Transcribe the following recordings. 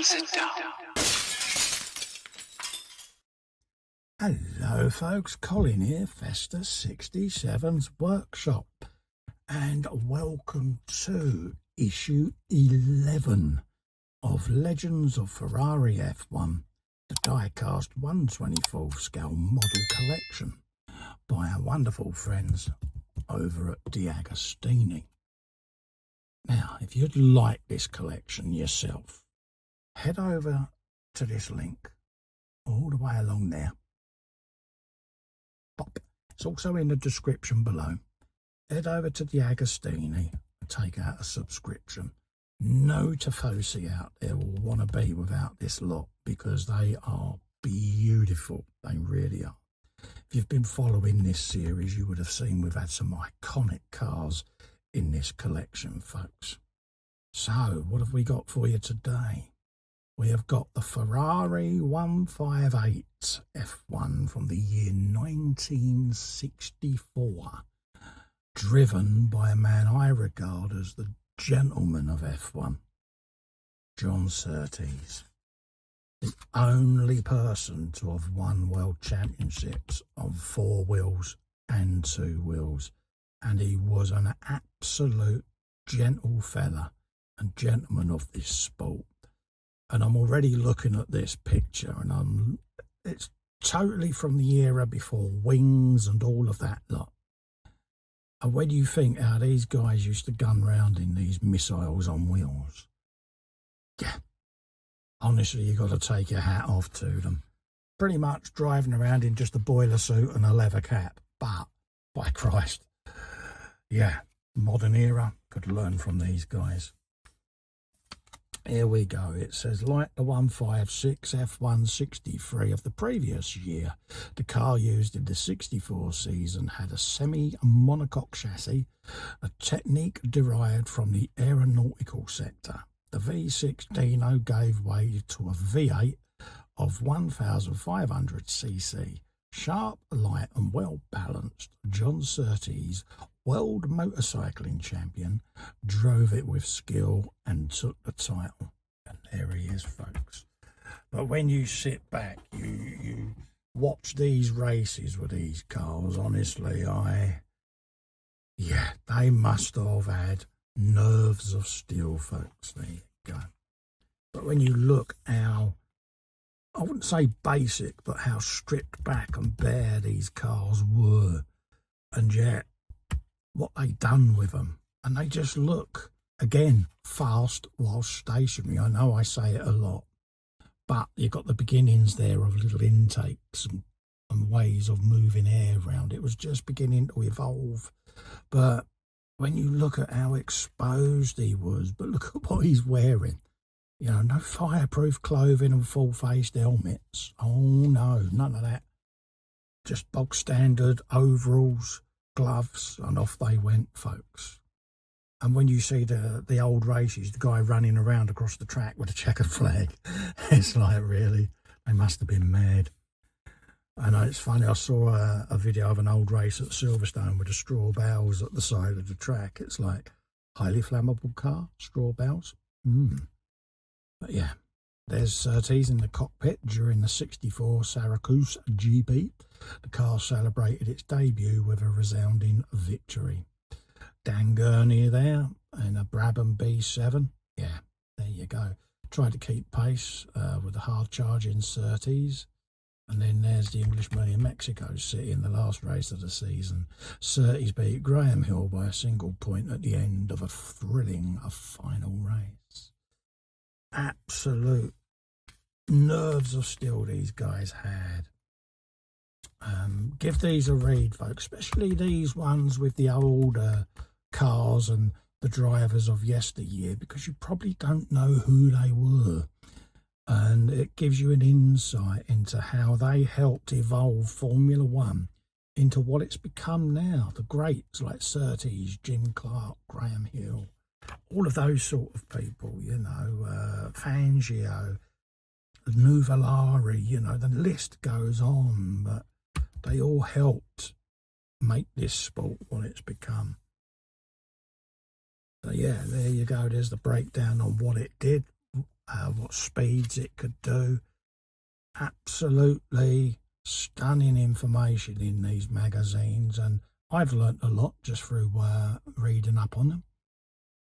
and sit down. Hello folks, Colin here, Festa 67's Workshop, and welcome to issue 11 of Legends of Ferrari F1, the die-cast 1/24 scale model collection by our wonderful friends over at DeAgostini. Now, if you'd like this collection yourself, head over to this link all the way along there. It's also in the description below. Head over to DeAgostini and take out a subscription. No tifosi out there will want to be without this lot because they are beautiful. They really are. If you've been following this series, you would have seen we've had some iconic cars in this collection, folks. So, what have we got for you today? We have got the Ferrari 158 F1 from the year 1964, driven by a man I regard as the gentleman of F1, John Surtees, the only person to have won world championships on 4 wheels and 2 wheels, and he was an absolute gentle fella and gentleman of this sport. And I'm already looking at this picture, and it's totally from the era before wings and all of that lot. And when you think how these guys used to gun round in these missiles on wheels, yeah, honestly, you got to take your hat off to them. Pretty much driving around in just a boiler suit and a leather cap, but by Christ, yeah, modern era could learn from these guys. Here we go. It says, like the 156 F1 63 of the previous year, the car used in the 64 season had a semi-monocoque chassis, a technique derived from the aeronautical sector. The V6 Dino gave way to a V8 of 1,500cc. Sharp, light and well balanced, John Surtees, world motorcycling champion, drove it with skill and took the title. And there he is, folks. But when you sit back, you watch these races with these cars, honestly, they must have had nerves of steel, folks. There you go. But when you look how, I wouldn't say basic, but how stripped back and bare these cars were, and yet what they done with them, and they just look, again, fast while stationary. I know I say it a lot, but you've got the beginnings there of little intakes and ways of moving air around. It was just beginning to evolve. But when you look at how exposed he was, but look at what he's wearing. You know, no fireproof clothing and full-faced helmets. Oh no, none of that. Just bog standard overalls, gloves, and off they went, folks. And when you see the old races, the guy running around across the track with a checkered flag, it's like, really, they must have been mad. I know, it's funny, I saw a video of an old race at Silverstone with the straw bales at the side of the track. It's like, highly flammable car, straw bales. But yeah, there's Surtees in the cockpit during the 64 Syracuse GB. The car celebrated its debut with a resounding victory. Dan Gurney there in a Brabham B7. Yeah, there you go. Tried to keep pace with the hard-charging Surtees. And then there's the Englishman in Mexico City in the last race of the season. Surtees beat Graham Hill by a single point at the end of a thrilling final race. Absolute nerves of steel these guys had. Give these a read, folks, especially these ones with the older cars and the drivers of yesteryear, because you probably don't know who they were, and it gives you an insight into how they helped evolve Formula One into what it's become now. The greats like Surtees, Jim Clark, Graham Hill, all of those sort of people, you know, Fangio, Nuvolari, you know, the list goes on, but they all helped make this sport what it's become. So yeah, there you go. There's the breakdown on what it did. what speeds it could do. Absolutely stunning information in these magazines, and I've learnt a lot just through reading up on them.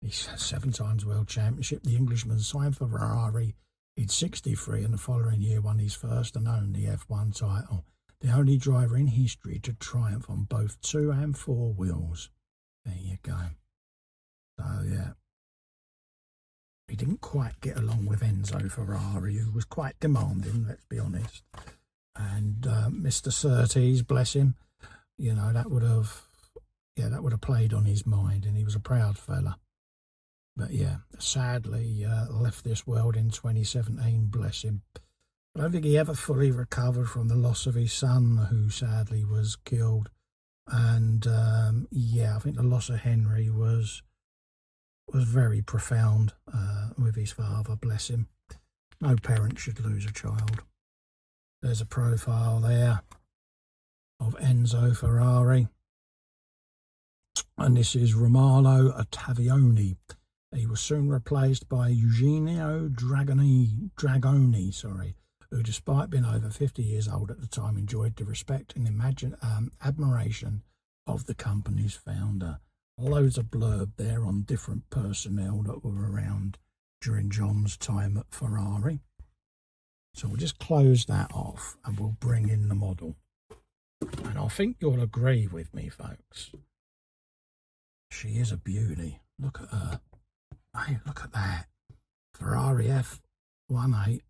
He's 7 times world championship. The Englishman signed for Ferrari. He'd 63 and the following year won his first and only F1 title. The only driver in history to triumph on both 2 and 4 wheels. There you go. So, yeah. He didn't quite get along with Enzo Ferrari, who was quite demanding, let's be honest. And Mr. Surtees, bless him, you know, that would have played on his mind, and he was a proud fella. But yeah, sadly left this world in 2017, bless him. I don't think he ever fully recovered from the loss of his son, who sadly was killed. And yeah, I think the loss of Henry was very profound with his father, bless him. No parent should lose a child. There's a profile there of Enzo Ferrari. And this is Romano Ottaviani. He was soon replaced by Eugenio Dragoni, who, despite being over 50 years old at the time, enjoyed the respect and admiration of the company's founder. Loads of blurb there on different personnel that were around during John's time at Ferrari. So we'll just close that off and we'll bring in the model. And I think you'll agree with me, folks. She is a beauty. Look at her. Hey, look at that. Ferrari F1,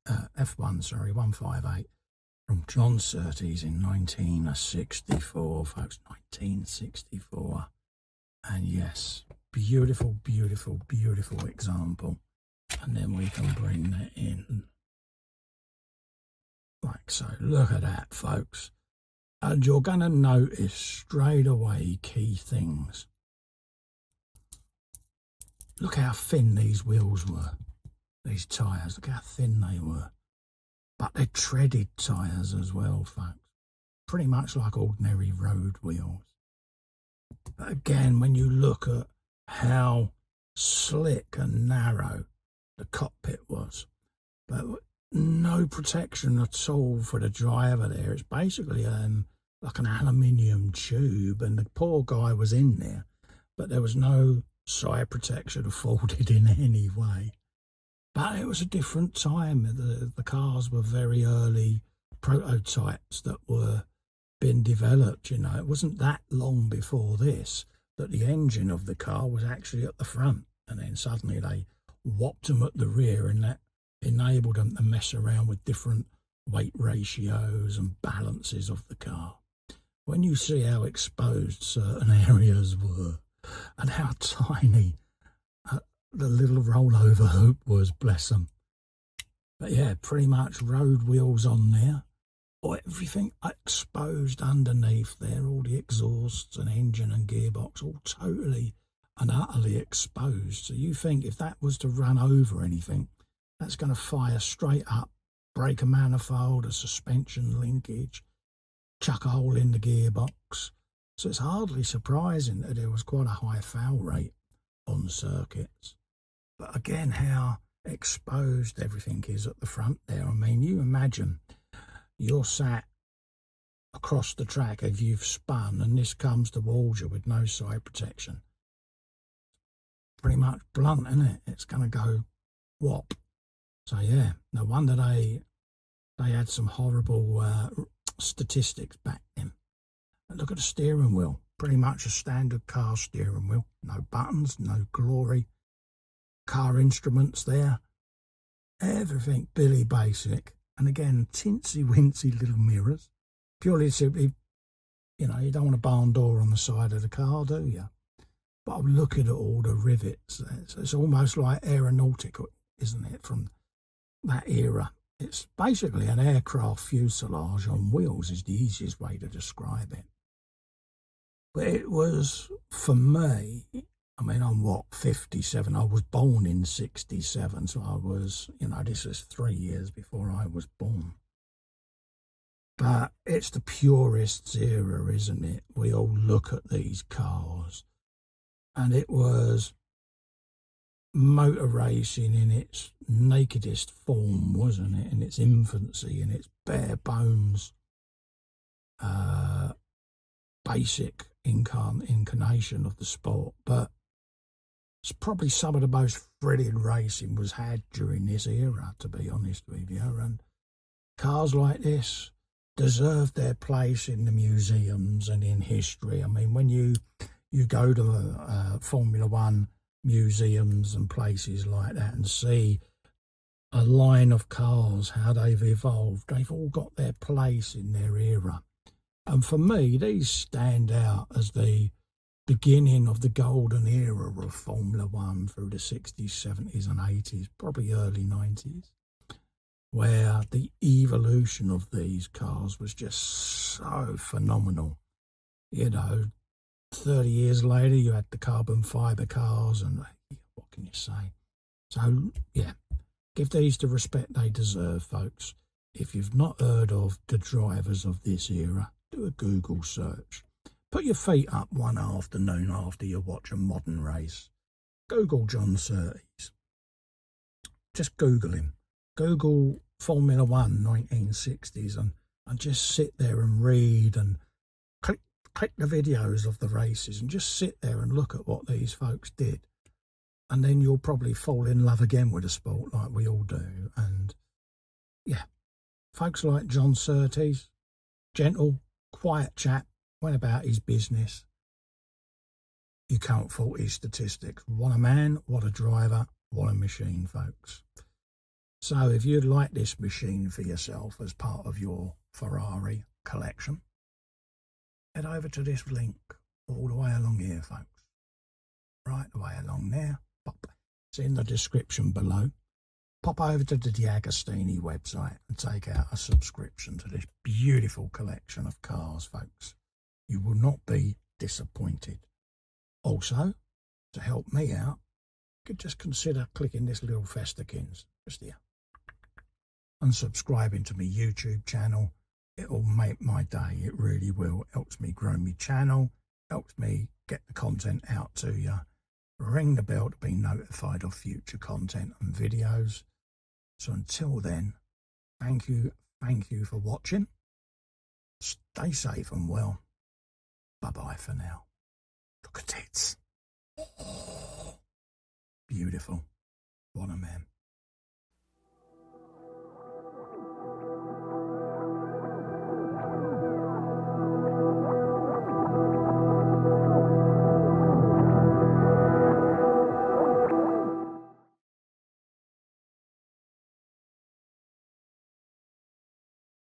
158 from John Surtees in 1964, folks, 1964. And yes, beautiful, beautiful, beautiful example. And then we can bring that in. Like so. Look at that, folks. And you're going to notice straight away key things. Look how thin these wheels were. These tyres, look how thin they were. But they're treaded tyres as well, folks. Pretty much like ordinary road wheels. But again, when you look at how slick and narrow the cockpit was, but no protection at all for the driver there. It's basically like an aluminium tube, and the poor guy was in there, but there was no side protection afforded in any way. But it was a different time. The cars were very early prototypes that were being developed, you know. It wasn't that long before this that the engine of the car was actually at the front, and then suddenly they whopped them at the rear, and that enabled them to mess around with different weight ratios and balances of the car. When you see how exposed certain areas were and how tiny the little rollover hoop was, bless them. But yeah, pretty much road wheels on there. Everything exposed underneath there, all the exhausts and engine and gearbox, all totally and utterly exposed. So you think if that was to run over anything, that's going to fire straight up, break a manifold, a suspension linkage, chuck a hole in the gearbox. So it's hardly surprising that there was quite a high foul rate on circuits. But again, how exposed everything is at the front there. I mean, you imagine you're sat across the track as you've spun and this comes towards you with no side protection. Pretty much blunt, isn't it? It's going to go whop. So yeah, no wonder they had some horrible statistics back then. But look at the steering wheel. Pretty much a standard car steering wheel. No buttons, no glory. Car instruments there. Everything Billy Basic. And again, tinsy-wincy little mirrors. Purely simply, you know, you don't want a barn door on the side of the car, do you? But I'm looking at all the rivets. It's almost like aeronautical, isn't it, from that era. It's basically an aircraft fuselage on wheels is the easiest way to describe it. But it was, for me, I mean, I'm 57? I was born in 67, so I was, you know, this is 3 years before I was born. But it's the purists era, isn't it? We all look at these cars. And it was motor racing in its nakedest form, wasn't it? In its infancy, in its bare bones, basic incarnation of the sport. But it's probably some of the most thrilling racing was had during this era, to be honest with you. And cars like this deserve their place in the museums and in history. I mean, when you go to Formula One museums and places like that and see a line of cars, how they've evolved, they've all got their place in their era. And for me, these stand out as the beginning of the golden era of Formula One through the 60s, 70s and 80s, probably early 90s, where the evolution of these cars was just so phenomenal. 30 years later, you had the carbon fibre cars, and what can you say? So, yeah, give these the respect they deserve, folks. If you've not heard of the drivers of this era, do a Google search. Put your feet up one afternoon after you watch a modern race. Google John Surtees. Just Google him. Google Formula One 1960s and just sit there and read and click the videos of the races and just sit there and look at what these folks did. And then you'll probably fall in love again with the sport like we all do. And yeah, folks like John Surtees, gentle, quiet chap, went about his business. You can't fault his statistics. What a man, what a driver, what a machine, folks. So if you'd like this machine for yourself as part of your Ferrari collection, head over to this link all the way along here, folks. Right the way along there. It's in the description below. Pop over to the DeAgostini website and take out a subscription to this beautiful collection of cars, folks. You will not be disappointed. Also, to help me out, you could just consider clicking this little festakins just here and subscribing to my YouTube channel. It'll make my day. It really will. It helps me grow my channel, helps me get the content out to you. Ring the bell to be notified of future content and videos. So until then, thank you for watching. Stay safe and well. Bye-bye for now. Look at it. Oh, beautiful. What a man.